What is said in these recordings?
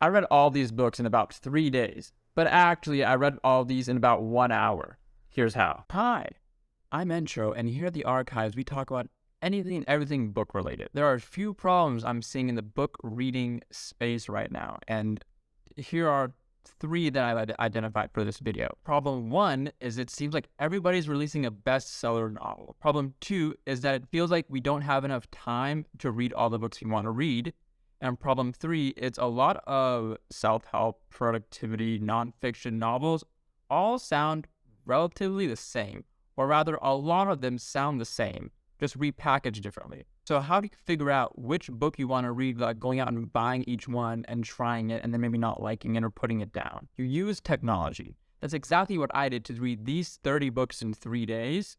I read all these books in about 3 days, but actually I read all these in about 1 hour. Here's how. Hi, I'm Entro, and here at the archives, we talk about anything and everything book related. There are a few problems I'm seeing in the book reading space right now, and here are 3 that I've identified for this video. Problem 1 is it seems like everybody's releasing a bestseller novel. Problem 2 is that it feels like we don't have enough time to read all the books we want to read. And problem 3, it's a lot of self-help, productivity, nonfiction novels all sound relatively the same, or rather a lot of them sound the same, just repackaged differently. So how do you figure out which book you want to read, like going out and buying each one and trying it and then maybe not liking it or putting it down? You use technology. That's exactly what I did to read these 30 books in 3 days.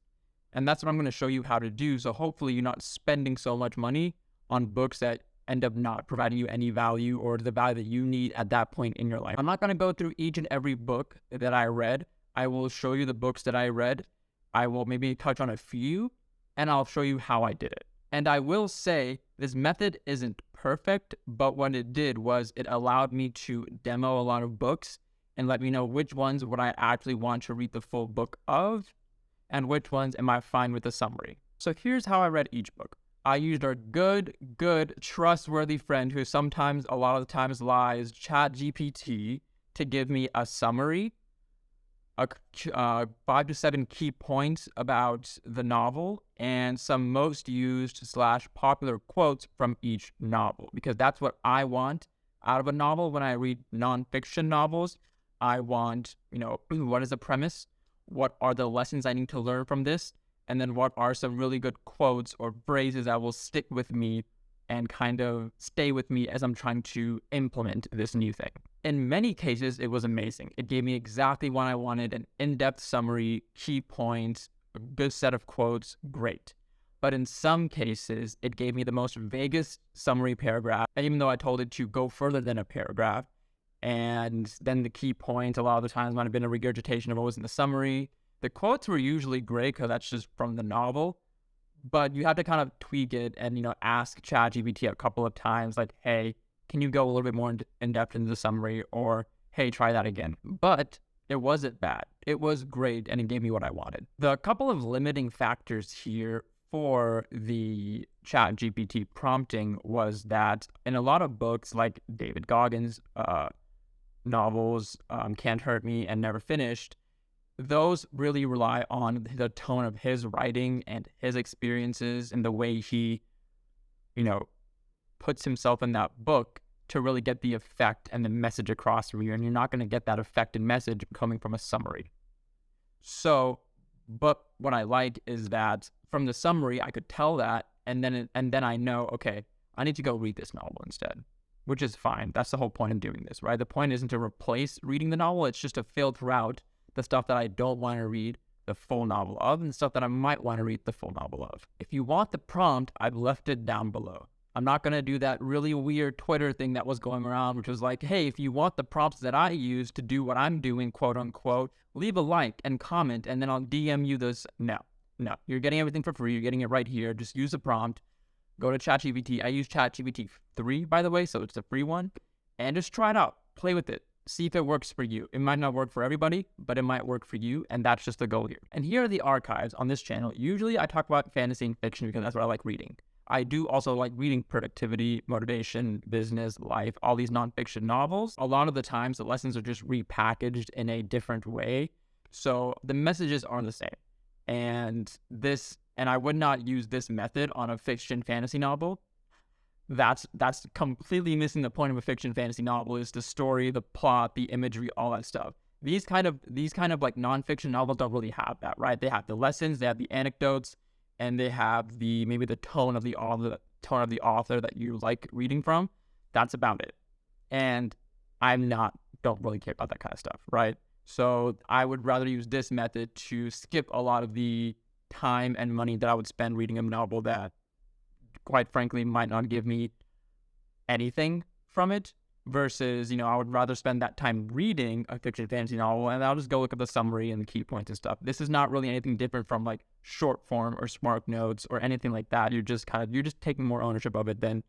And that's what I'm going to show you how to do. So hopefully you're not spending so much money on books that end up not providing you any value or the value that you need at that point in your life. I'm not going to go through each and every book that I read. I will show you the books that I read. I will maybe touch on a few, and I'll show you how I did it. And I will say this method isn't perfect, but what it did was it allowed me to demo a lot of books and let me know which ones would I actually want to read the full book of and which ones am I fine with the summary. So here's how I read each book. I used our good, trustworthy friend who sometimes, a lot of the times lies, ChatGPT, to give me a summary, 5 to 7 key points about the novel, and some most used / popular quotes from each novel, because that's what I want out of a novel. When I read nonfiction novels, I want, what is the premise? What are the lessons I need to learn from this? And then what are some really good quotes or phrases that will stick with me and kind of stay with me as I'm trying to implement this new thing. In many cases, it was amazing. It gave me exactly what I wanted, an in-depth summary, key points, a good set of quotes, great. But in some cases, it gave me the most vaguest summary paragraph, even though I told it to go further than a paragraph. And then the key points, a lot of the times, might have been a regurgitation of what was in the summary. The quotes were usually great because that's just from the novel, but you have to kind of tweak it and, ask ChatGPT a couple of times, like, hey, can you go a little bit more in depth into the summary, or hey, try that again. But it wasn't bad. It was great, and it gave me what I wanted. The couple of limiting factors here for the ChatGPT prompting was that in a lot of books, like David Goggins' novels, Can't Hurt Me and Never Finished, those really rely on the tone of his writing and his experiences and the way he, puts himself in that book to really get the effect and the message across from you. And you're not going to get that effect and message coming from a summary. So, but what I like is that from the summary, I could tell that, and then I know, okay, I need to go read this novel instead, which is fine. That's the whole point of doing this, right? The point isn't to replace reading the novel. It's just to filter out the stuff that I don't want to read the full novel of and stuff that I might want to read the full novel of. If you want the prompt, I've left it down below. I'm not going to do that really weird Twitter thing that was going around, which was like, hey, if you want the prompts that I use to do what I'm doing, quote unquote, leave a like and comment, and then I'll DM you this. No, you're getting everything for free. You're getting it right here. Just use the prompt. Go to ChatGPT. I use ChatGPT 3, by the way, so it's a free one. And just try it out. Play with it. See if it works for you. It might not work for everybody, but it might work for you, and that's just the goal here. And here are the archives on this channel. Usually I talk about fantasy and fiction because that's what I like reading. I do also like reading productivity, motivation, business, life, all these nonfiction novels. A lot of the times the lessons are just repackaged in a different way, so the messages are the same. And I would not use this method on a fiction fantasy novel. That's completely missing the point of a fiction fantasy novel, is the story, the plot, the imagery, all that stuff. These kind of like nonfiction novels don't really have that, right? They have the lessons, they have the anecdotes, and they have maybe the tone of the author that you like reading from. That's about it. And don't really care about that kind of stuff, right? So I would rather use this method to skip a lot of the time and money that I would spend reading a novel that, quite frankly, might not give me anything from it, versus, I would rather spend that time reading a fiction fantasy novel and I'll just go look up the summary and the key points and stuff. This is not really anything different from like short form or Spark Notes or anything like that. You're just taking more ownership of it than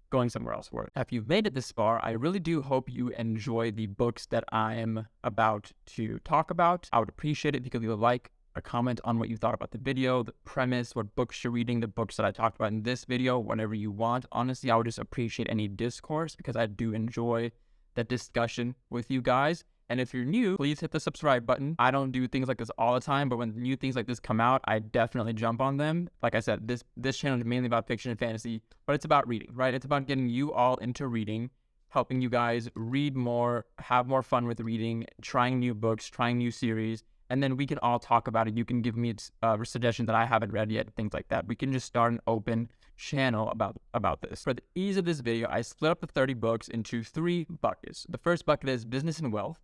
going somewhere else for it. If you've made it this far, I really do hope you enjoy the books that I'm about to talk about. I would appreciate it if you could leave a like, a comment on what you thought about the video, the premise, what books you're reading, the books that I talked about in this video, whatever you want. Honestly, I would just appreciate any discourse because I do enjoy that discussion with you guys. And if you're new, please hit the subscribe button. I don't do things like this all the time, but when new things like this come out, I definitely jump on them. Like I said, this channel is mainly about fiction and fantasy, but it's about reading, right? It's about getting you all into reading, helping you guys read more, have more fun with reading, trying new books, trying new series, and then we can all talk about it. You can give me suggestions that I haven't read yet, things like that. We can just start an open channel about this. For the ease of this video, I split up the 30 books into 3 buckets. The first bucket is business and wealth.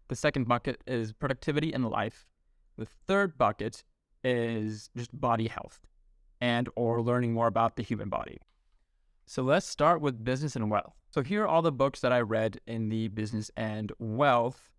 The second bucket is productivity and life. The third bucket is just body health and or learning more about the human body. So let's start with business and wealth. So here are all the books that I read in the business and wealth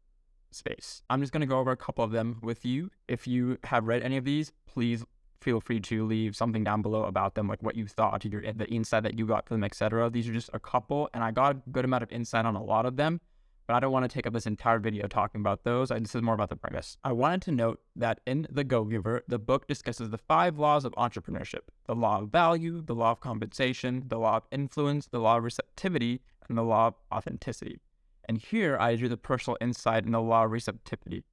space. I'm just going to go over a couple of them with you. If you have read any of these, please feel free to leave something down below about them, like what you thought, the insight that you got from them, etc. These are just a couple, and I got a good amount of insight on a lot of them, but I don't want to take up this entire video talking about those. This is more about the premise. I wanted to note that in The Go-Giver, the book discusses the 5 laws of entrepreneurship: the law of value, the law of compensation, the law of influence, the law of receptivity, and the law of authenticity. And here I do the personal insight in the law of receptivity,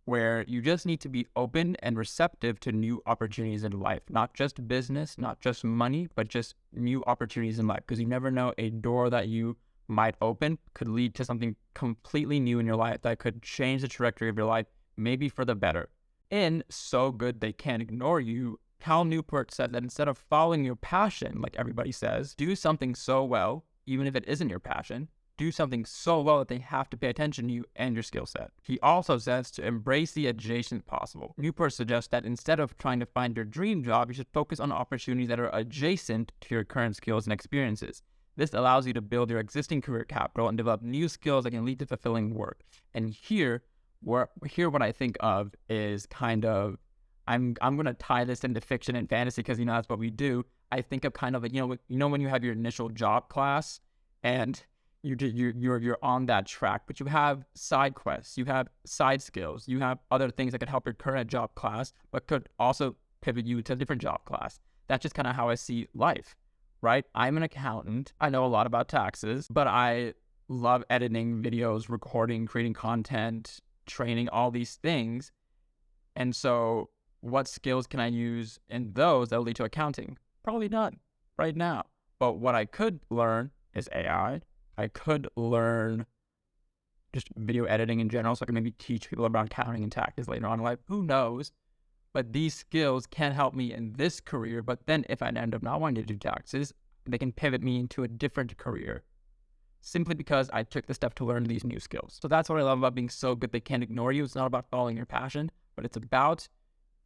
where you just need to be open and receptive to new opportunities in life, not just business, not just money, but just new opportunities in life, because you never know, a door that you might open could lead to something completely new in your life that could change the trajectory of your life, maybe for the better. In So Good They Can't Ignore You, Cal Newport said that instead of following your passion, like everybody says, do something so well, even if it isn't your passion, do something so well that they have to pay attention to you and your skill set. He also says to embrace the adjacent possible. Newport suggests that instead of trying to find your dream job, you should focus on opportunities that are adjacent to your current skills and experiences. This allows you to build your existing career capital and develop new skills that can lead to fulfilling work. And here what I think of is kind of, I'm going to tie this into fiction and fantasy because, that's what we do. I think of kind of like, when you have your initial job class and you're on that track, but you have side quests, you have side skills, you have other things that could help your current job class, but could also pivot you to a different job class. That's just kind of how I see life, right? I'm an accountant. I know a lot about taxes, but I love editing videos, recording, creating content, training, all these things. And so what skills can I use in those that will lead to accounting? Probably none right now. But what I could learn is AI. I could learn just video editing in general, so I can maybe teach people about accounting and taxes later on in life. Who knows? But these skills can help me in this career. But then if I end up not wanting to do taxes, they can pivot me into a different career simply because I took the step to learn these new skills. So that's what I love about being so good they can't ignore you. It's not about following your passion, but it's about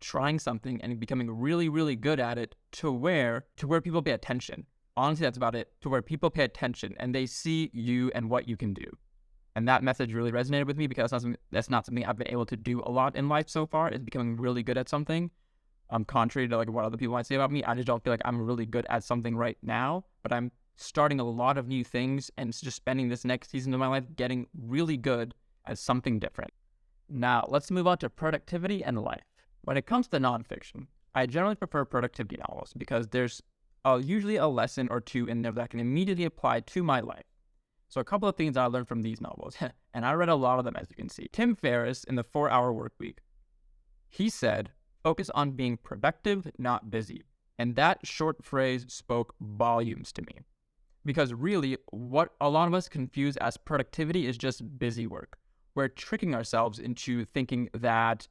trying something and becoming really, really good at it to where people pay attention. Honestly, that's about it. To where people pay attention and they see you and what you can do. And that message really resonated with me because that's not something I've been able to do a lot in life so far, is becoming really good at something. Contrary to like what other people might say about me, I just don't feel like I'm really good at something right now, but I'm starting a lot of new things and just spending this next season of my life getting really good at something different. Now, let's move on to productivity and life. When it comes to nonfiction, I generally prefer productivity novels because there's usually a lesson or two in there that I can immediately apply to my life. So a couple of things I learned from these novels, and I read a lot of them, as you can see. Tim Ferriss in the 4-Hour Workweek, he said, focus on being productive, not busy. And that short phrase spoke volumes to me. Because really, what a lot of us confuse as productivity is just busy work. We're tricking ourselves into thinking that,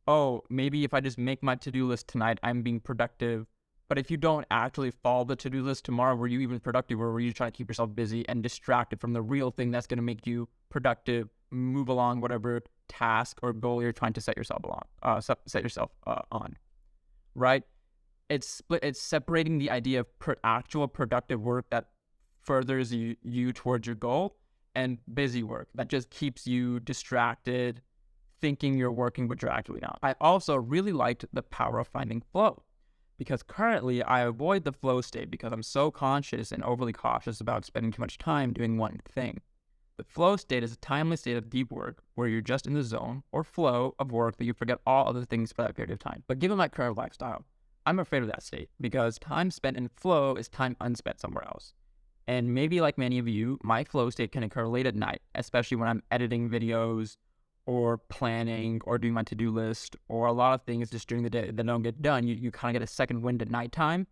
oh, maybe if I just make my to-do list tonight, I'm being productive. But if you don't actually follow the to-do list tomorrow, were you even productive, or were you trying to keep yourself busy and distracted from the real thing that's going to make you productive, move along whatever task or goal you're trying to set yourself on, right? It's separating the idea of actual productive work that furthers you towards your goal and busy work that just keeps you distracted, thinking you're working, but you're actually not. I also really liked The Power of Finding Flow. because currently I avoid the flow state because I'm so conscious and overly cautious about spending too much time doing one thing. The flow state is a timeless state of deep work where you're just in the zone or flow of work that you forget all other things for that period of time. But given my current lifestyle, I'm afraid of that state because time spent in flow is time unspent somewhere else. And maybe like many of you, my flow state can occur late at night, especially when I'm editing videos or planning or doing my to-do list or a lot of things just during the day that don't get done. You kind of get a second wind at nighttime.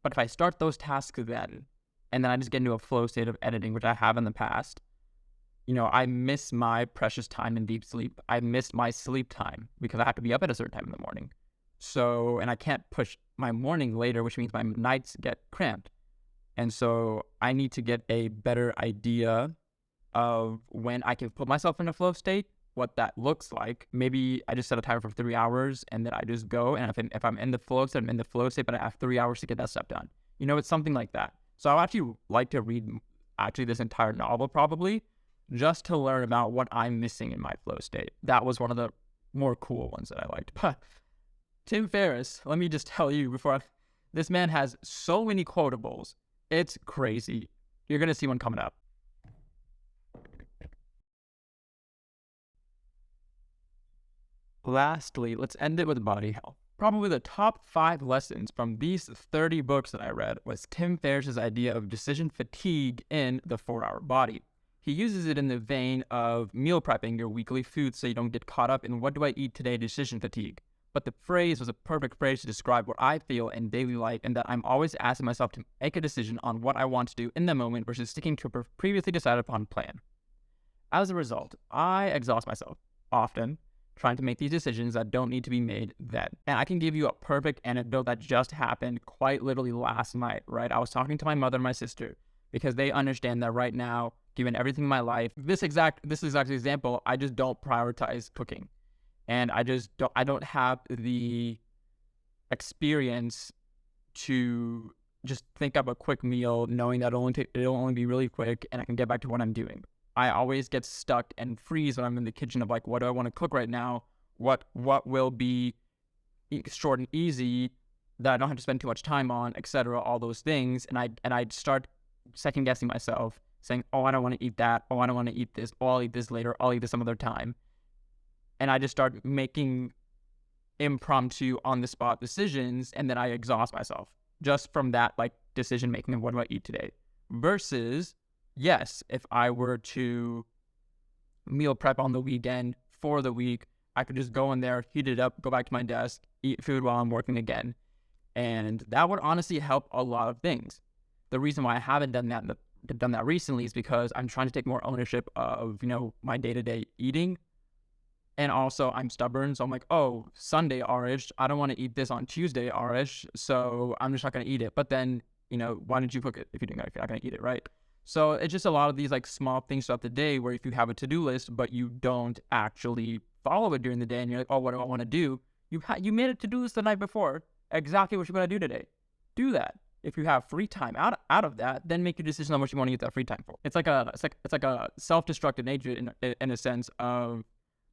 But if I start those tasks then, and then I just get into a flow state of editing, which I have in the past, I miss my precious time in deep sleep. I miss my sleep time because I have to be up at a certain time in the morning. So, and I can't push my morning later, which means my nights get cramped. And so I need to get a better idea of when I can put myself in a flow state, what that looks like. Maybe I just set a timer for 3 hours and then I just go. And if I'm in the flow state, I'm in the flow state, but I have 3 hours to get that stuff done. It's something like that. So I would actually like to read this entire novel probably just to learn about what I'm missing in my flow state. That was one of the more cool ones that I liked. But Tim Ferriss, let me just tell you this man has so many quotables. It's crazy. You're going to see one coming up. Lastly, let's end it with body health. Probably the top 5 lessons from these 30 books that I read was Tim Ferriss's idea of decision fatigue in The 4-Hour Body. He uses it in the vein of meal prepping your weekly food so you don't get caught up in what do I eat today decision fatigue. But the phrase was a perfect phrase to describe what I feel in daily life and that I'm always asking myself to make a decision on what I want to do in the moment versus sticking to a previously decided upon plan. As a result, I exhaust myself often trying to make these decisions that don't need to be made then. And I can give you a perfect anecdote that just happened quite literally last night, right? I was talking to my mother and my sister because they understand that right now, given everything in my life, this exact example, I just don't prioritize cooking. And I don't have the experience to just think up a quick meal knowing that it'll only be really quick and I can get back to what I'm doing. I always get stuck and freeze when I'm in the kitchen of like, what do I want to cook right now? What will be short and easy that I don't have to spend too much time on, etc. All those things. And I start second guessing myself, saying, oh, I don't want to eat that. Oh, I don't want to eat this. Oh, I'll eat this later. I'll eat this some other time. And I just start making impromptu on the spot decisions, and then I exhaust myself just from that like decision making of what do I eat today. Versus, yes, if I were to meal prep on the weekend for the week, I could just go in there, heat it up, go back to my desk, eat food while I'm working again. And that would honestly help a lot of things. The reason why I haven't done that recently is because I'm trying to take more ownership of, my day-to-day eating. And also I'm stubborn. So I'm like, oh, Sunday Arish, I don't want to eat this on Tuesday Arish. So I'm just not going to eat it. But then, why didn't you cook it if you're not going to eat it, right? So it's just a lot of these like small things throughout the day where if you have a to-do list, but you don't actually follow it during the day and you're like, oh, what do I want to do? You made a to-do list the night before, exactly what you're going to do today. Do that. If you have free time out of that, then make your decision on what you want to use that free time for. It's like a self-destructive nature in a sense of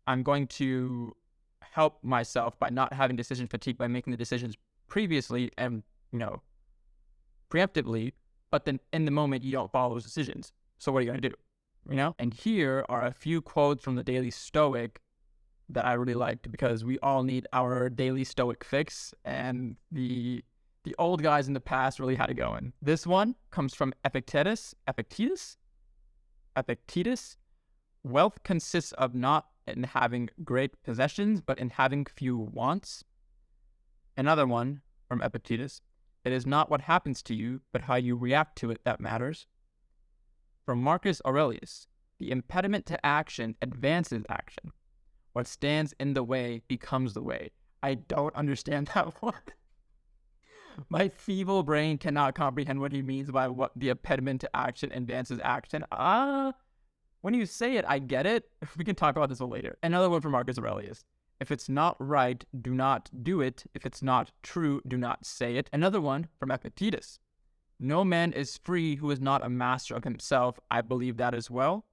I'm going to help myself by not having decision fatigue by making the decisions previously and, preemptively, but then in the moment you don't follow those decisions. So what are you going to do? And here are a few quotes from the Daily Stoic that I really liked because we all need our daily Stoic fix, and the old guys in the past really had it going. This one comes from Epictetus. Wealth consists of not in having great possessions, but in having few wants. Another one from Epictetus. It is not what happens to you, but how you react to it that matters. From Marcus Aurelius. The impediment to action advances action. What stands in the way becomes the way. I don't understand that one. My feeble brain cannot comprehend what he means by what the impediment to action advances action. When you say it, I get it. We can talk about this later. Another one from Marcus Aurelius. If it's not right, do not do it. If it's not true, do not say it. Another one from Epictetus. No man is free who is not a master of himself. I believe that as well.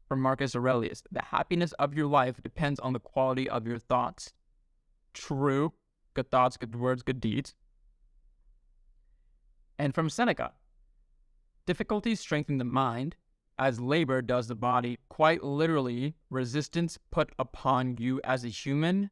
From Marcus Aurelius. The happiness of your life depends on the quality of your thoughts. True. good thoughts, good words, good deeds. And from Seneca, difficulties strengthen the mind, as labor does the body. Quite literally, resistance put upon you as a human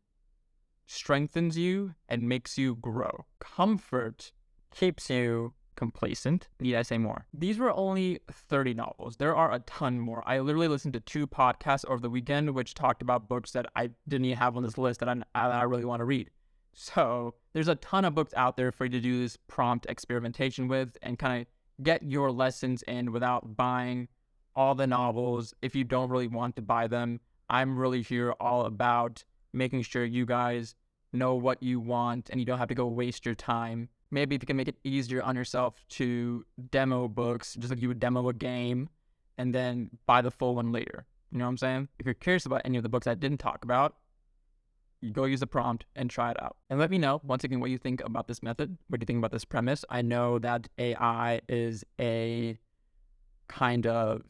strengthens you and makes you grow. Comfort keeps you complacent. Need I say more? These were only 30 novels. There are a ton more. I literally listened to 2 podcasts over the weekend, which talked about books that I didn't even have on this list that I really want to read. So there's a ton of books out there for you to do this prompt experimentation with and kind of get your lessons in without buying all the novels. If you don't really want to buy them, I'm really here all about making sure you guys know what you want and you don't have to go waste your time. Maybe if you can make it easier on yourself to demo books, just like you would demo a game, and then buy the full one later. You know what I'm saying? If you're curious about any of the books I didn't talk about, you go use a prompt and try it out. And let me know, once again, what you think about this method. What do you think about this premise? I know that AI is a kind of,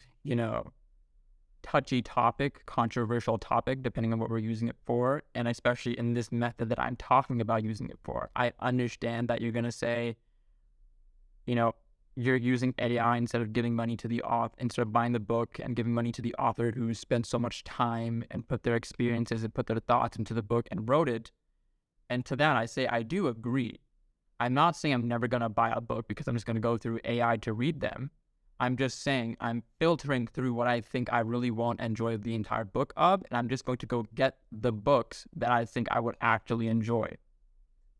touchy topic, controversial topic, depending on what we're using it for. And especially in this method that I'm talking about using it for. I understand that you're going to say, you're using AI instead of giving money to the author, instead of buying the book and giving money to the author who spent so much time and put their experiences and put their thoughts into the book and wrote it. And to that, I say, I do agree. I'm not saying I'm never going to buy a book because I'm just going to go through AI to read them. I'm just saying I'm filtering through what I think I really won't enjoy the entire book of, and I'm just going to go get the books that I think I would actually enjoy.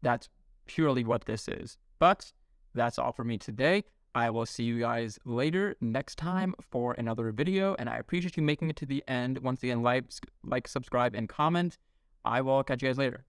That's purely what this is. But that's all for me today. I will see you guys later next time for another video, and I appreciate you making it to the end. Once again, like, subscribe, and comment. I will catch you guys later.